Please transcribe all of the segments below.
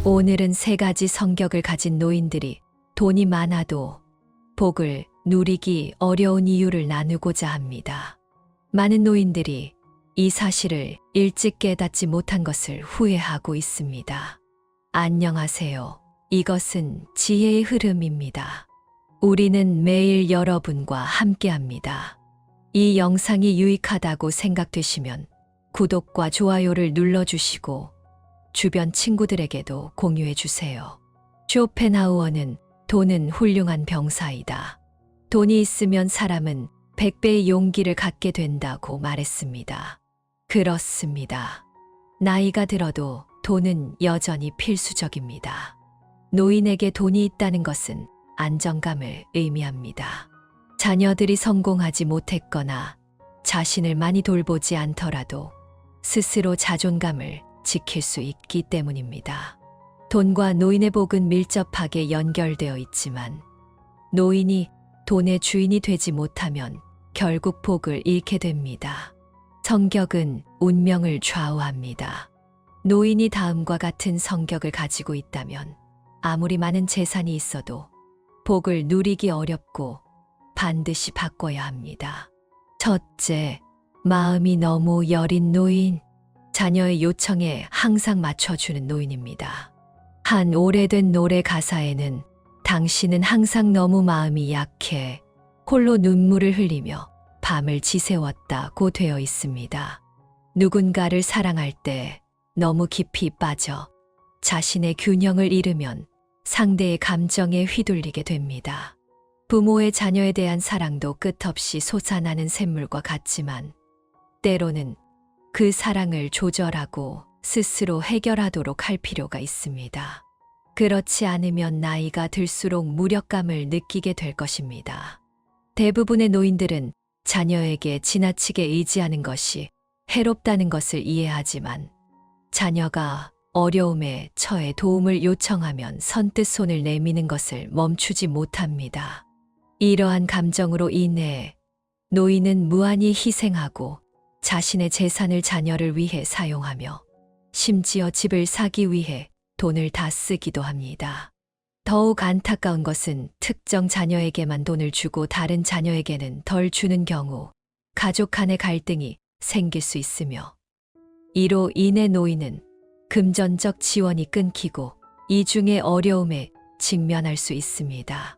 오늘은 세 가지 성격을 가진 노인들이 돈이 많아도 복을 누리기 어려운 이유를 나누고자 합니다. 많은 노인들이 이 사실을 일찍 깨닫지 못한 것을 후회하고 있습니다. 안녕하세요. 이것은 지혜의 흐름입니다. 우리는 매일 여러분과 함께합니다. 이 영상이 유익하다고 생각되시면 구독과 좋아요를 눌러주시고 주변 친구들에게도 공유해 주세요. 쇼펜하우어는 돈은 훌륭한 병사이다. 돈이 있으면 사람은 100배의 용기를 갖게 된다고 말했습니다. 그렇습니다. 나이가 들어도 돈은 여전히 필수적입니다. 노인에게 돈이 있다는 것은 안정감을 의미합니다. 자녀들이 성공하지 못했거나 자신을 많이 돌보지 않더라도 스스로 자존감을 지킬 수 있기 때문입니다. 돈과 노인의 복은 밀접하게 연결되어 있지만 노인이 돈의 주인이 되지 못하면 결국 복을 잃게 됩니다. 성격은 운명을 좌우합니다. 노인이 다음과 같은 성격을 가지고 있다면 아무리 많은 재산이 있어도 복을 누리기 어렵고 반드시 바꿔야 합니다. 첫째, 마음이 너무 여린 노인. 자녀의 요청에 항상 맞춰주는 노인입니다. 한 오래된 노래 가사에는 당신은 항상 너무 마음이 약해 홀로 눈물을 흘리며 밤을 지새웠다고 되어 있습니다. 누군가를 사랑할 때 너무 깊이 빠져 자신의 균형을 잃으면 상대의 감정에 휘둘리게 됩니다. 부모의 자녀에 대한 사랑도 끝없이 솟아나는 샘물과 같지만 때로는 그 사랑을 조절하고 스스로 해결하도록 할 필요가 있습니다. 그렇지 않으면 나이가 들수록 무력감을 느끼게 될 것입니다. 대부분의 노인들은 자녀에게 지나치게 의지하는 것이 해롭다는 것을 이해하지만 자녀가 어려움에 처해 도움을 요청하면 선뜻 손을 내미는 것을 멈추지 못합니다. 이러한 감정으로 인해 노인은 무한히 희생하고 자신의 재산을 자녀를 위해 사용하며 심지어 집을 사기 위해 돈을 다 쓰기도 합니다. 더욱 안타까운 것은 특정 자녀에게만 돈을 주고 다른 자녀에게는 덜 주는 경우 가족 간의 갈등이 생길 수 있으며 이로 인해 노인은 금전적 지원이 끊기고 이중의 어려움에 직면할 수 있습니다.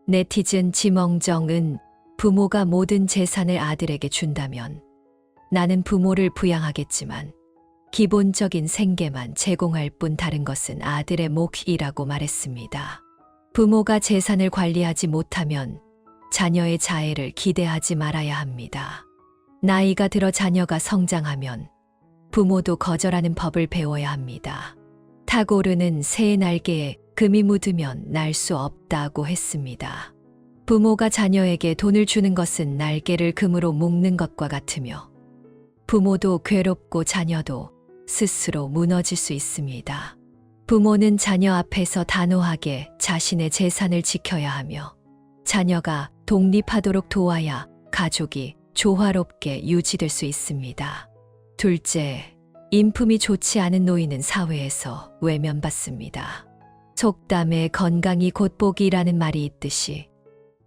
네티즌 지멍정은 부모가 모든 재산을 아들에게 준다면 나는 부모를 부양하겠지만 기본적인 생계만 제공할 뿐 다른 것은 아들의 몫이라고 말했습니다. 부모가 재산을 관리하지 못하면 자녀의 자애를 기대하지 말아야 합니다. 나이가 들어 자녀가 성장하면 부모도 거절하는 법을 배워야 합니다. 타고르는 새의 날개에 금이 묻으면 날 수 없다고 했습니다. 부모가 자녀에게 돈을 주는 것은 날개를 금으로 묶는 것과 같으며 부모도 괴롭고 자녀도 스스로 무너질 수 있습니다. 부모는 자녀 앞에서 단호하게 자신의 재산을 지켜야 하며 자녀가 독립하도록 도와야 가족이 조화롭게 유지될 수 있습니다. 둘째, 인품이 좋지 않은 노인은 사회에서 외면받습니다. 속담에 건강이 곧 복이라는 말이 있듯이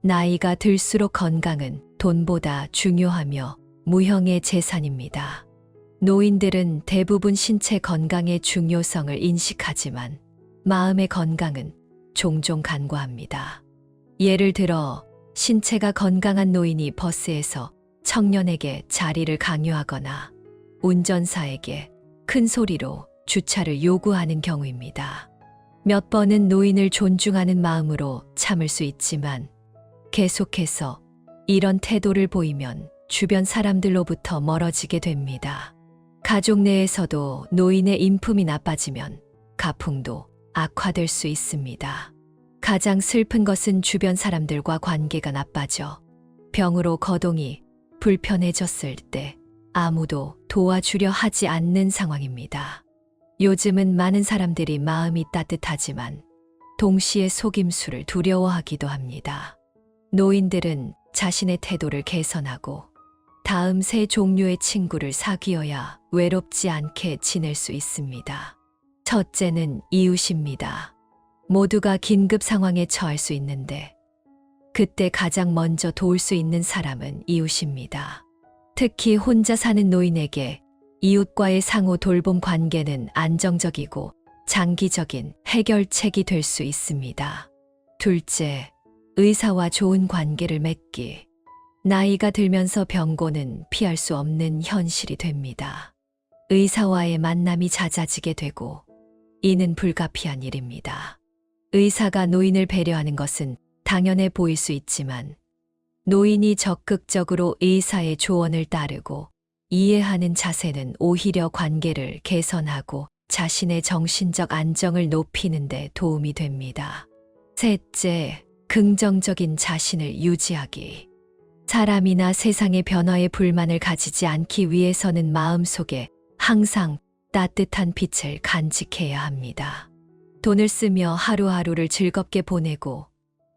나이가 들수록 건강은 돈보다 중요하며 무형의 재산입니다. 노인들은 대부분 신체 건강의 중요성을 인식하지만 마음의 건강은 종종 간과합니다. 예를 들어 신체가 건강한 노인이 버스에서 청년에게 자리를 강요하거나 운전사에게 큰 소리로 주차를 요구하는 경우입니다. 몇 번은 노인을 존중하는 마음으로 참을 수 있지만 계속해서 이런 태도를 보이면 주변 사람들로부터 멀어지게 됩니다. 가족 내에서도 노인의 인품이 나빠지면 가풍도 악화될 수 있습니다. 가장 슬픈 것은 주변 사람들과 관계가 나빠져 병으로 거동이 불편해졌을 때 아무도 도와주려 하지 않는 상황입니다. 요즘은 많은 사람들이 마음이 따뜻하지만 동시에 속임수를 두려워하기도 합니다. 노인들은 자신의 태도를 개선하고 다음 세 종류의 친구를 사귀어야 외롭지 않게 지낼 수 있습니다. 첫째는 이웃입니다. 모두가 긴급 상황에 처할 수 있는데 그때 가장 먼저 도울 수 있는 사람은 이웃입니다. 특히 혼자 사는 노인에게 이웃과의 상호 돌봄 관계는 안정적이고 장기적인 해결책이 될 수 있습니다. 둘째, 의사와 좋은 관계를 맺기. 나이가 들면서 병고는 피할 수 없는 현실이 됩니다. 의사와의 만남이 잦아지게 되고 이는 불가피한 일입니다. 의사가 노인을 배려하는 것은 당연해 보일 수 있지만 노인이 적극적으로 의사의 조언을 따르고 이해하는 자세는 오히려 관계를 개선하고 자신의 정신적 안정을 높이는 데 도움이 됩니다. 셋째, 긍정적인 자신을 유지하기. 사람이나 세상의 변화에 불만을 가지지 않기 위해서는 마음속에 항상 따뜻한 빛을 간직해야 합니다. 돈을 쓰며 하루하루를 즐겁게 보내고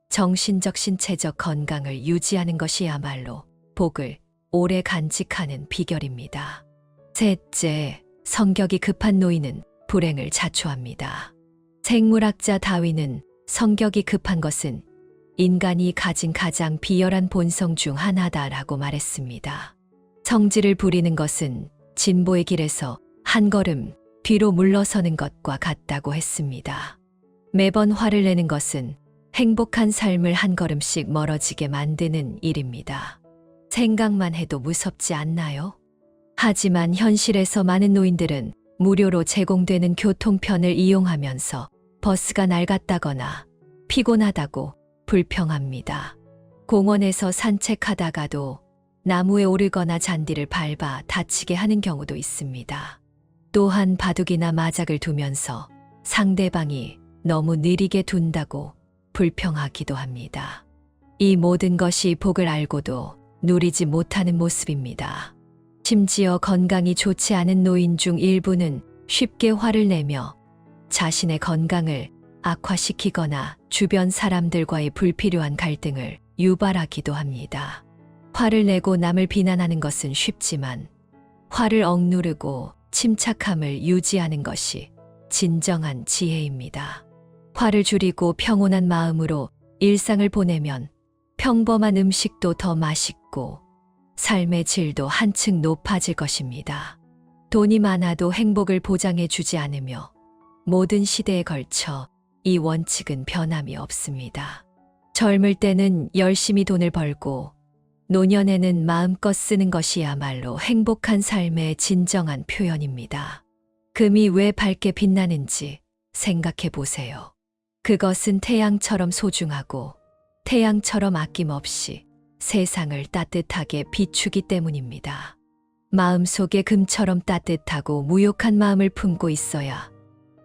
정신적 신체적 건강을 유지하는 것이야말로 복을 오래 간직하는 비결입니다. 셋째, 성격이 급한 노인은 불행을 자초합니다. 생물학자 다윈은 성격이 급한 것은 인간이 가진 가장 비열한 본성 중 하나다라고 말했습니다. 성질을 부리는 것은 진보의 길에서 한 걸음 뒤로 물러서는 것과 같다고 했습니다. 매번 화를 내는 것은 행복한 삶을 한 걸음씩 멀어지게 만드는 일입니다. 생각만 해도 무섭지 않나요? 하지만 현실에서 많은 노인들은 무료로 제공되는 교통편을 이용하면서 버스가 낡았다거나 피곤하다고 불평합니다. 공원에서 산책하다가도 나무에 오르거나 잔디를 밟아 다치게 하는 경우도 있습니다. 또한 바둑이나 마작을 두면서 상대방이 너무 느리게 둔다고 불평하기도 합니다. 이 모든 것이 복을 알고도 누리지 못하는 모습입니다. 심지어 건강이 좋지 않은 노인 중 일부는 쉽게 화를 내며 자신의 건강을 악화시키거나 주변 사람들과의 불필요한 갈등을 유발하기도 합니다. 화를 내고 남을 비난하는 것은 쉽지만 화를 억누르고 침착함을 유지하는 것이 진정한 지혜입니다. 화를 줄이고 평온한 마음으로 일상을 보내면 평범한 음식도 더 맛있고 삶의 질도 한층 높아질 것입니다. 돈이 많아도 행복을 보장해 주지 않으며 모든 시대에 걸쳐 이 원칙은 변함이 없습니다. 젊을 때는 열심히 돈을 벌고 노년에는 마음껏 쓰는 것이야말로 행복한 삶의 진정한 표현입니다. 금이 왜 밝게 빛나는지 생각해 보세요. 그것은 태양처럼 소중하고 태양처럼 아낌없이 세상을 따뜻하게 비추기 때문입니다. 마음속에 금처럼 따뜻하고 무욕한 마음을 품고 있어야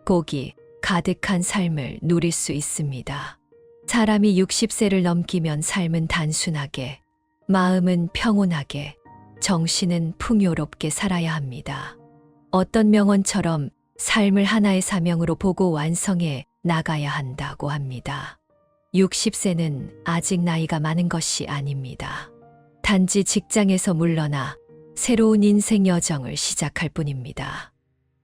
복이 가득한 삶을 누릴 수 있습니다. 사람이 60세를 넘기면 삶은 단순하게, 마음은 평온하게, 정신은 풍요롭게 살아야 합니다. 어떤 명언처럼 삶을 하나의 사명으로 보고 완성해 나가야 한다고 합니다. 60세는 아직 나이가 많은 것이 아닙니다. 단지 직장에서 물러나 새로운 인생 여정을 시작할 뿐입니다.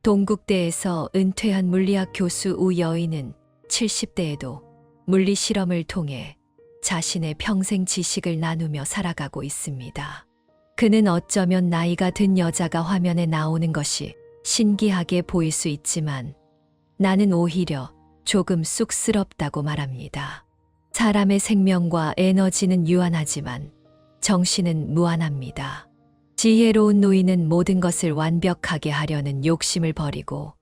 동국대에서 은퇴한 물리학 교수 우 여인은 70대에도 물리 실험을 통해 자신의 평생 지식을 나누며 살아가고 있습니다. 그는 어쩌면 나이가 든 여자가 화면에 나오는 것이 신기하게 보일 수 있지만 나는 오히려 조금 쑥스럽다고 말합니다. 사람의 생명과 에너지는 유한하지만 정신은 무한합니다. 지혜로운 노인은 모든 것을 완벽하게 하려는 욕심을 버리고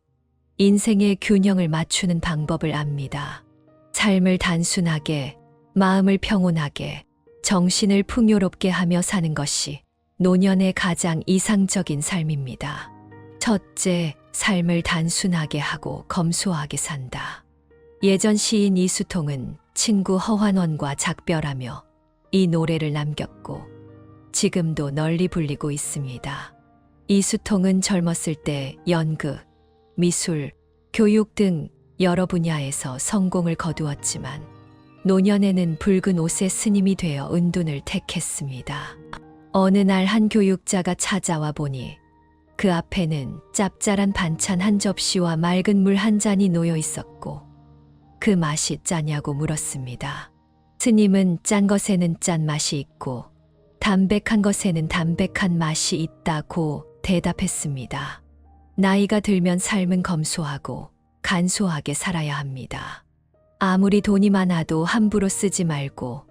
인생의 균형을 맞추는 방법을 압니다. 삶을 단순하게, 마음을 평온하게, 정신을 풍요롭게 하며 사는 것이 노년의 가장 이상적인 삶입니다. 첫째, 삶을 단순하게 하고 검소하게 산다. 예전 시인 이수통은 친구 허환원과 작별하며 이 노래를 남겼고 지금도 널리 불리고 있습니다. 이수통은 젊었을 때 연극, 미술, 교육 등 여러 분야에서 성공을 거두었지만 노년에는 붉은 옷의 스님이 되어 은둔을 택했습니다. 어느 날 한 교육자가 찾아와 보니 그 앞에는 짭짤한 반찬 한 접시와 맑은 물 한 잔이 놓여 있었고 그 맛이 짜냐고 물었습니다. 스님은 짠 것에는 짠 맛이 있고 담백한 것에는 담백한 맛이 있다고 대답했습니다. 나이가 들면 삶은 검소하고 간소하게 살아야 합니다. 아무리 돈이 많아도 함부로 쓰지 말고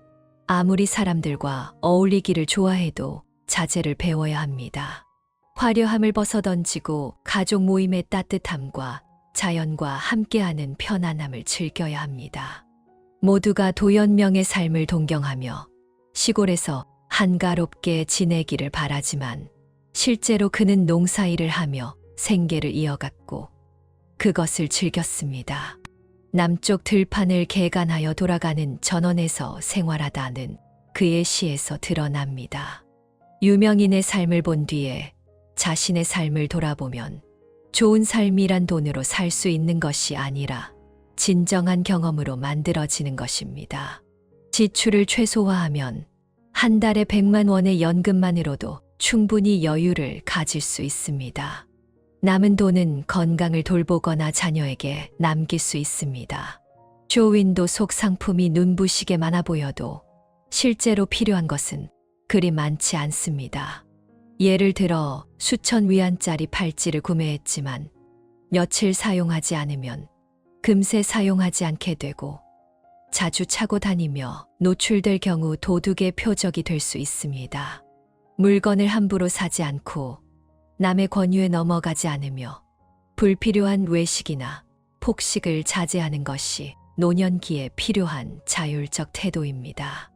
아무리 사람들과 어울리기를 좋아해도 자제를 배워야 합니다. 화려함을 벗어던지고 가족 모임의 따뜻함과 자연과 함께하는 편안함을 즐겨야 합니다. 모두가 도연명의 삶을 동경하며 시골에서 한가롭게 지내기를 바라지만 실제로 그는 농사일을 하며 생계를 이어갔고 그것을 즐겼습니다. 남쪽 들판을 개간하여 돌아가는 전원에서 생활하다는 그의 시에서 드러납니다. 유명인의 삶을 본 뒤에 자신의 삶을 돌아보면 좋은 삶이란 돈으로 살 수 있는 것이 아니라 진정한 경험으로 만들어지는 것입니다. 지출을 최소화하면 한 달에 100만 원의 연금만으로도 충분히 여유를 가질 수 있습니다. 남은 돈은 건강을 돌보거나 자녀에게 남길 수 있습니다. 쇼윈도 속 상품이 눈부시게 많아 보여도 실제로 필요한 것은 그리 많지 않습니다. 예를 들어 수천 위안짜리 팔찌를 구매했지만 며칠 사용하지 않으면 금세 사용하지 않게 되고 자주 차고 다니며 노출될 경우 도둑의 표적이 될 수 있습니다. 물건을 함부로 사지 않고 남의 권유에 넘어가지 않으며 불필요한 외식이나 폭식을 자제하는 것이 노년기에 필요한 자율적 태도입니다.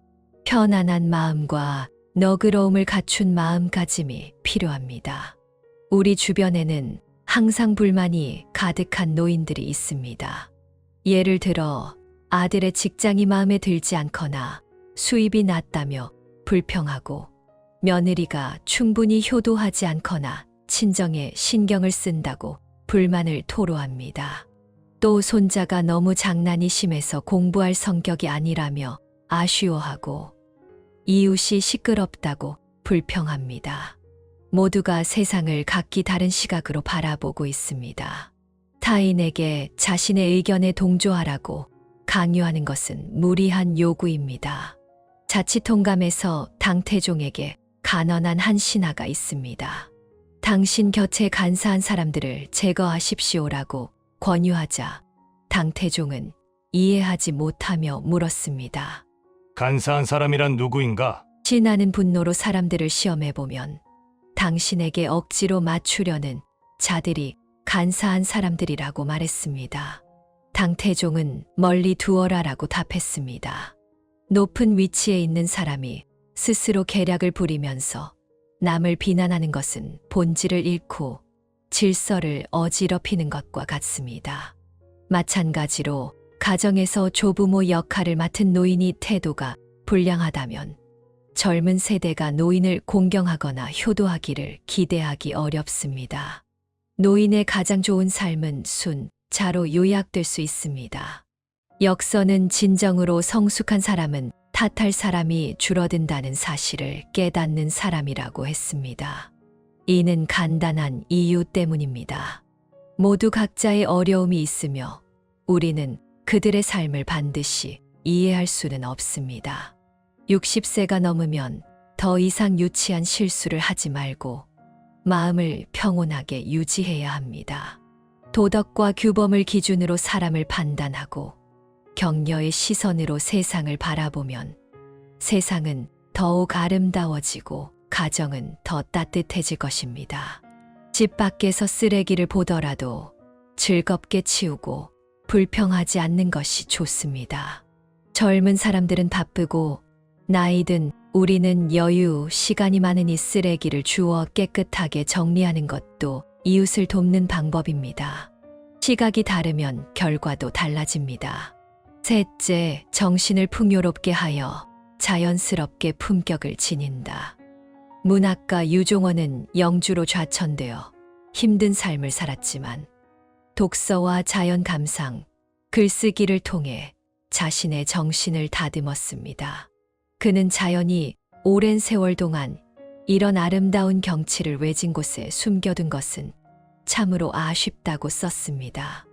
편안한 마음과 너그러움을 갖춘 마음가짐이 필요합니다. 우리 주변에는 항상 불만이 가득한 노인들이 있습니다. 예를 들어 아들의 직장이 마음에 들지 않거나 수입이 낮다며 불평하고 며느리가 충분히 효도하지 않거나 친정에 신경을 쓴다고 불만을 토로합니다. 또 손자가 너무 장난이 심해서 공부할 성격이 아니라며 아쉬워하고 이웃이 시끄럽다고 불평합니다. 모두가 세상을 각기 다른 시각으로 바라보고 있습니다. 타인에게 자신의 의견에 동조하라고 강요하는 것은 무리한 요구입니다. 자치통감에서 당태종에게 간언한 한 신하가 있습니다. 당신 곁에 간사한 사람들을 제거하십시오라고 권유하자 당태종은 이해하지 못하며 물었습니다. 간사한 사람이란 누구인가? 신하는 분노로 사람들을 시험해보면 당신에게 억지로 맞추려는 자들이 간사한 사람들이라고 말했습니다. 당태종은 멀리 두어라라고 답했습니다. 높은 위치에 있는 사람이 스스로 계략을 부리면서 남을 비난하는 것은 본질을 잃고 질서를 어지럽히는 것과 같습니다. 마찬가지로 가정에서 조부모 역할을 맡은 노인이 태도가 불량하다면 젊은 세대가 노인을 공경하거나 효도하기를 기대하기 어렵습니다. 노인의 가장 좋은 삶은 자로 요약될 수 있습니다. 역서는 진정으로 성숙한 사람은 탓할 사람이 줄어든다는 사실을 깨닫는 사람이라고 했습니다. 이는 간단한 이유 때문입니다. 모두 각자의 어려움이 있으며 우리는 그들의 삶을 반드시 이해할 수는 없습니다. 60세가 넘으면 더 이상 유치한 실수를 하지 말고 마음을 평온하게 유지해야 합니다. 도덕과 규범을 기준으로 사람을 판단하고 격려의 시선으로 세상을 바라보면 세상은 더욱 아름다워지고 가정은 더 따뜻해질 것입니다. 집 밖에서 쓰레기를 보더라도 즐겁게 치우고 불평하지 않는 것이 좋습니다. 젊은 사람들은 바쁘고 나이든 우리는 여유, 시간이 많으니 쓰레기를 주워 깨끗하게 정리하는 것도 이웃을 돕는 방법입니다. 시각이 다르면 결과도 달라집니다. 셋째, 정신을 풍요롭게 하여 자연스럽게 품격을 지닌다. 문학가 유종원은 영주로 좌천되어 힘든 삶을 살았지만 독서와 자연 감상, 글쓰기를 통해 자신의 정신을 다듬었습니다. 그는 자연이 오랜 세월 동안 이런 아름다운 경치를 외진 곳에 숨겨둔 것은 참으로 아쉽다고 썼습니다.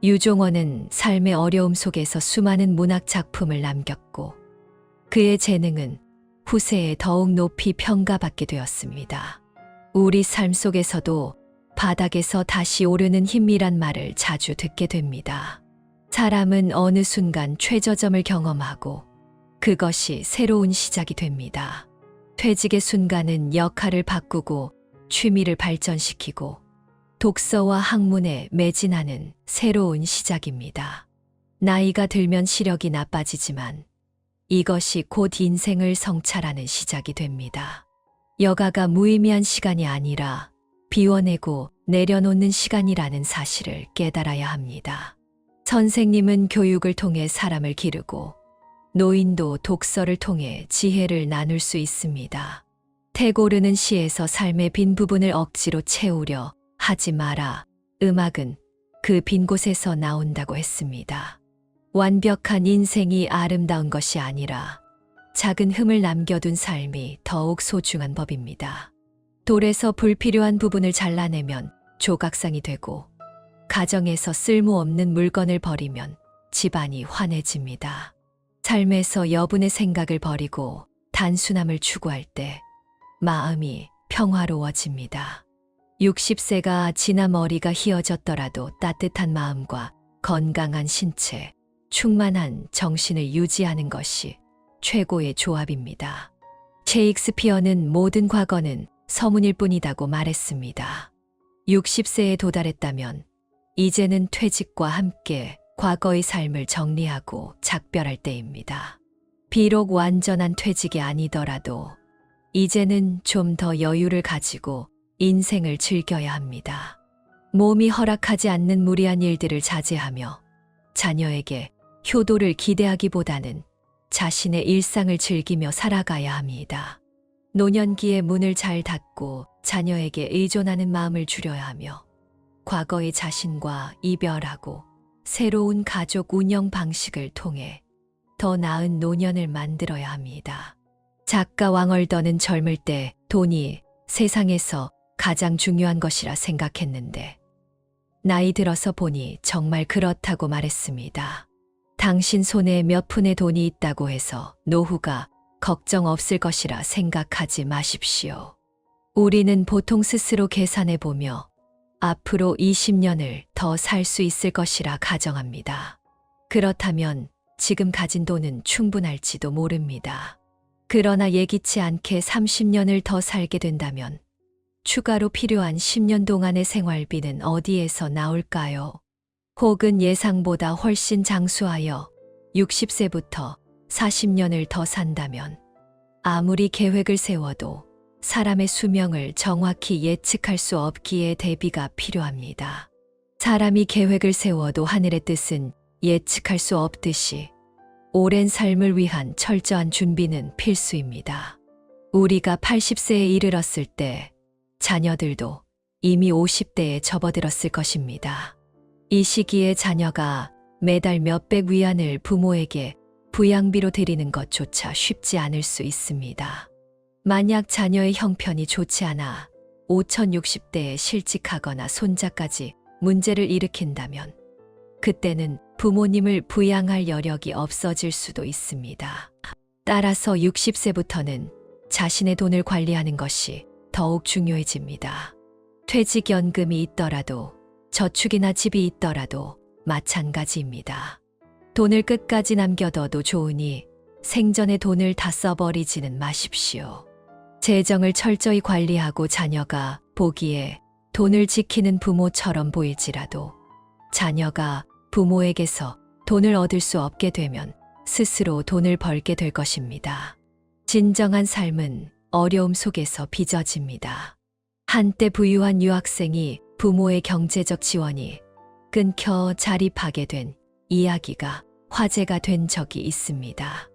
유종원은 삶의 어려움 속에서 수많은 문학 작품을 남겼고 그의 재능은 후세에 더욱 높이 평가받게 되었습니다. 우리 삶 속에서도 바닥에서 다시 오르는 힘이란 말을 자주 듣게 됩니다. 사람은 어느 순간 최저점을 경험하고 그것이 새로운 시작이 됩니다. 퇴직의 순간은 역할을 바꾸고 취미를 발전시키고 독서와 학문에 매진하는 새로운 시작입니다. 나이가 들면 시력이 나빠지지만 이것이 곧 인생을 성찰하는 시작이 됩니다. 여가가 무의미한 시간이 아니라 비워내고 내려놓는 시간이라는 사실을 깨달아야 합니다. 선생님은 교육을 통해 사람을 기르고 노인도 독서를 통해 지혜를 나눌 수 있습니다. 태고르는 시에서 삶의 빈 부분을 억지로 채우려 하지 마라. 음악은 그 빈 곳에서 나온다고 했습니다. 완벽한 인생이 아름다운 것이 아니라 작은 흠을 남겨둔 삶이 더욱 소중한 법입니다. 돌에서 불필요한 부분을 잘라내면 조각상이 되고 가정에서 쓸모없는 물건을 버리면 집안이 환해집니다. 삶에서 여분의 생각을 버리고 단순함을 추구할 때 마음이 평화로워집니다. 60세가 지나 머리가 휘어졌더라도 따뜻한 마음과 건강한 신체, 충만한 정신을 유지하는 것이 최고의 조합입니다. 셰익스피어는 모든 과거는 서문일 뿐이라고 말했습니다. 60세에 도달했다면 이제는 퇴직과 함께 과거의 삶을 정리하고 작별할 때입니다. 비록 완전한 퇴직이 아니더라도 이제는 좀 더 여유를 가지고 인생을 즐겨야 합니다. 몸이 허락하지 않는 무리한 일들을 자제하며 자녀에게 효도를 기대하기보다는 자신의 일상을 즐기며 살아가야 합니다. 노년기에 문을 잘 닫고 자녀에게 의존하는 마음을 줄여야 하며 과거의 자신과 이별하고 새로운 가족 운영 방식을 통해 더 나은 노년을 만들어야 합니다. 작가 왕얼더는 젊을 때 돈이 세상에서 가장 중요한 것이라 생각했는데 나이 들어서 보니 정말 그렇다고 말했습니다. 당신 손에 몇 푼의 돈이 있다고 해서 노후가 걱정 없을 것이라 생각하지 마십시오. 우리는 보통 스스로 계산해 보며 앞으로 20년을 더 살 수 있을 것이라 가정합니다. 그렇다면 지금 가진 돈은 충분할지도 모릅니다. 그러나 예기치 않게 30년을 더 살게 된다면 추가로 필요한 10년 동안의 생활비는 어디에서 나올까요? 혹은 예상보다 훨씬 장수하여 60세부터 40년을 더 산다면 아무리 계획을 세워도 사람의 수명을 정확히 예측할 수 없기에 대비가 필요합니다. 사람이 계획을 세워도 하늘의 뜻은 예측할 수 없듯이 오랜 삶을 위한 철저한 준비는 필수입니다. 우리가 80세에 이르렀을 때 자녀들도 이미 50대에 접어들었을 것입니다. 이 시기에 자녀가 매달 몇백 위안을 부모에게 부양비로 드리는 것조차 쉽지 않을 수 있습니다. 만약 자녀의 형편이 좋지 않아 5060대에 실직하거나 손자까지 문제를 일으킨다면 그때는 부모님을 부양할 여력이 없어질 수도 있습니다. 따라서 60세부터는 자신의 돈을 관리하는 것이 더욱 중요해집니다. 퇴직연금이 있더라도 저축이나 집이 있더라도 마찬가지입니다. 돈을 끝까지 남겨둬도 좋으니 생전에 돈을 다 써버리지는 마십시오. 재정을 철저히 관리하고 자녀가 보기에 돈을 지키는 부모처럼 보일지라도 자녀가 부모에게서 돈을 얻을 수 없게 되면 스스로 돈을 벌게 될 것입니다. 진정한 삶은 어려움 속에서 빚어집니다. 한때 부유한 유학생이 부모의 경제적 지원이 끊겨 자립하게 된 이야기가 화제가 된 적이 있습니다.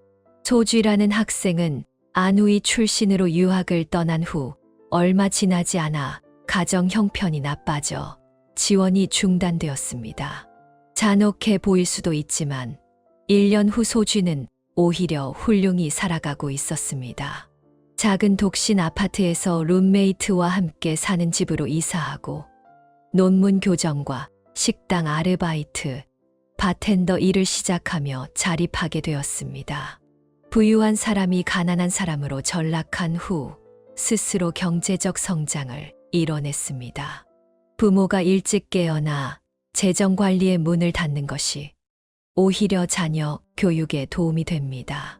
소쥐라는 학생은 안후이 출신으로 유학을 떠난 후 얼마 지나지 않아 가정 형편이 나빠져 지원이 중단되었습니다. 잔혹해 보일 수도 있지만 1년 후 소쥐는 오히려 훌륭히 살아가고 있었습니다. 작은 독신 아파트에서 룸메이트와 함께 사는 집으로 이사하고 논문 교정과 식당 아르바이트, 바텐더 일을 시작하며 자립하게 되었습니다. 부유한 사람이 가난한 사람으로 전락한 후 스스로 경제적 성장을 이뤄냈습니다. 부모가 일찍 깨어나 재정 관리의 문을 닫는 것이 오히려 자녀 교육에 도움이 됩니다.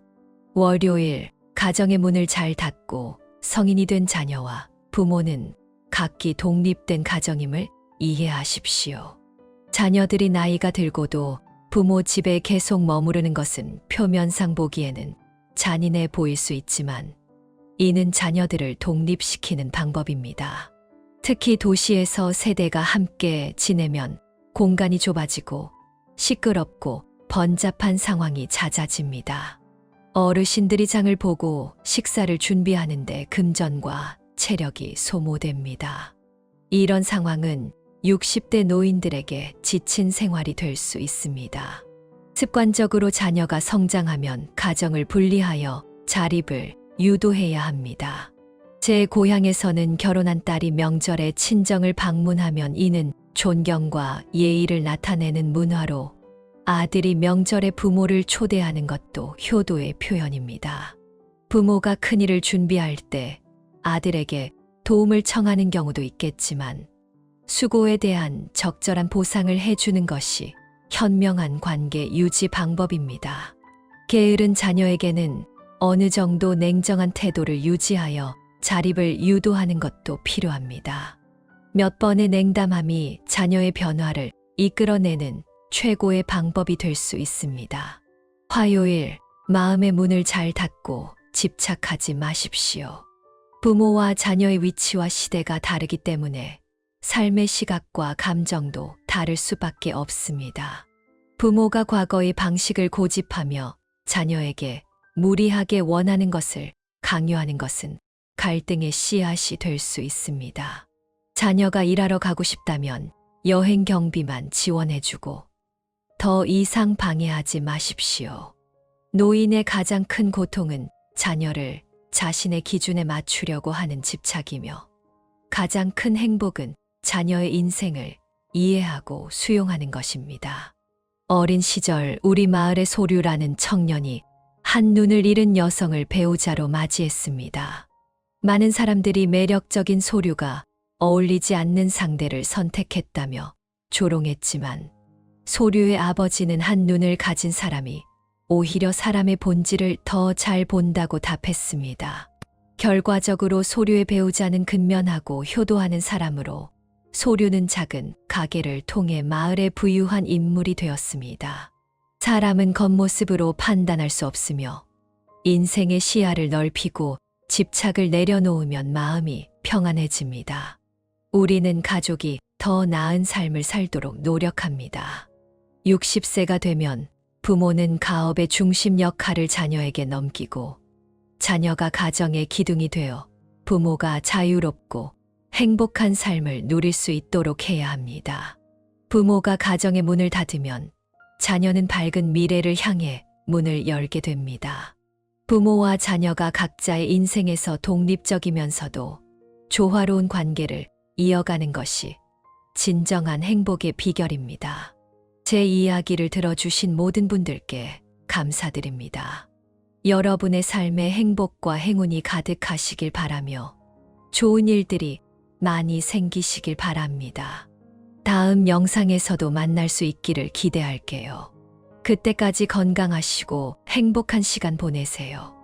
월요일 가정의 문을 잘 닫고 성인이 된 자녀와 부모는 각기 독립된 가정임을 이해하십시오. 자녀들이 나이가 들고도 부모 집에 계속 머무르는 것은 표면상 보기에는 잔인해 보일 수 있지만 이는 자녀들을 독립시키는 방법입니다. 특히 도시에서 세대가 함께 지내면 공간이 좁아지고 시끄럽고 번잡한 상황이 잦아집니다. 어르신들이 장을 보고 식사를 준비하는데 금전과 체력이 소모됩니다. 이런 상황은 60대 노인들에게 지친 생활이 될 수 있습니다. 습관적으로 자녀가 성장하면 가정을 분리하여 자립을 유도해야 합니다. 제 고향에서는 결혼한 딸이 명절에 친정을 방문하면 이는 존경과 예의를 나타내는 문화로 아들이 명절에 부모를 초대하는 것도 효도의 표현입니다. 부모가 큰일을 준비할 때 아들에게 도움을 청하는 경우도 있겠지만 수고에 대한 적절한 보상을 해주는 것이 현명한 관계 유지 방법입니다. 게으른 자녀에게는 어느 정도 냉정한 태도를 유지하여 자립을 유도하는 것도 필요합니다. 몇 번의 냉담함이 자녀의 변화를 이끌어내는 최고의 방법이 될 수 있습니다. 화요일, 마음의 문을 잘 닫고 집착하지 마십시오. 부모와 자녀의 위치와 시대가 다르기 때문에 삶의 시각과 감정도 다를 수밖에 없습니다. 부모가 과거의 방식을 고집하며 자녀에게 무리하게 원하는 것을 강요하는 것은 갈등의 씨앗이 될 수 있습니다. 자녀가 일하러 가고 싶다면 여행 경비만 지원해주고 더 이상 방해하지 마십시오. 노인의 가장 큰 고통은 자녀를 자신의 기준에 맞추려고 하는 집착이며 가장 큰 행복은 자녀의 인생을 이해하고 수용하는 것입니다. 어린 시절 우리 마을의 소류라는 청년이 한눈을 잃은 여성을 배우자로 맞이했습니다. 많은 사람들이 매력적인 소류가 어울리지 않는 상대를 선택했다며 조롱했지만 소류의 아버지는 한눈을 가진 사람이 오히려 사람의 본질을 더 잘 본다고 답했습니다. 결과적으로 소류의 배우자는 근면하고 효도하는 사람으로 소류는 작은 가게를 통해 마을의 부유한 인물이 되었습니다. 사람은 겉모습으로 판단할 수 없으며 인생의 시야를 넓히고 집착을 내려놓으면 마음이 평안해집니다. 우리는 가족이 더 나은 삶을 살도록 노력합니다. 60세가 되면 부모는 가업의 중심 역할을 자녀에게 넘기고 자녀가 가정의 기둥이 되어 부모가 자유롭고 행복한 삶을 누릴 수 있도록 해야 합니다. 부모가 가정의 문을 닫으면 자녀는 밝은 미래를 향해 문을 열게 됩니다. 부모와 자녀가 각자의 인생에서 독립적이면서도 조화로운 관계를 이어가는 것이 진정한 행복의 비결입니다. 제 이야기를 들어주신 모든 분들께 감사드립니다. 여러분의 삶에 행복과 행운이 가득하시길 바라며 좋은 일들이 많이 생기시길 바랍니다. 다음 영상에서도 만날 수 있기를 기대할게요. 그때까지 건강하시고 행복한 시간 보내세요.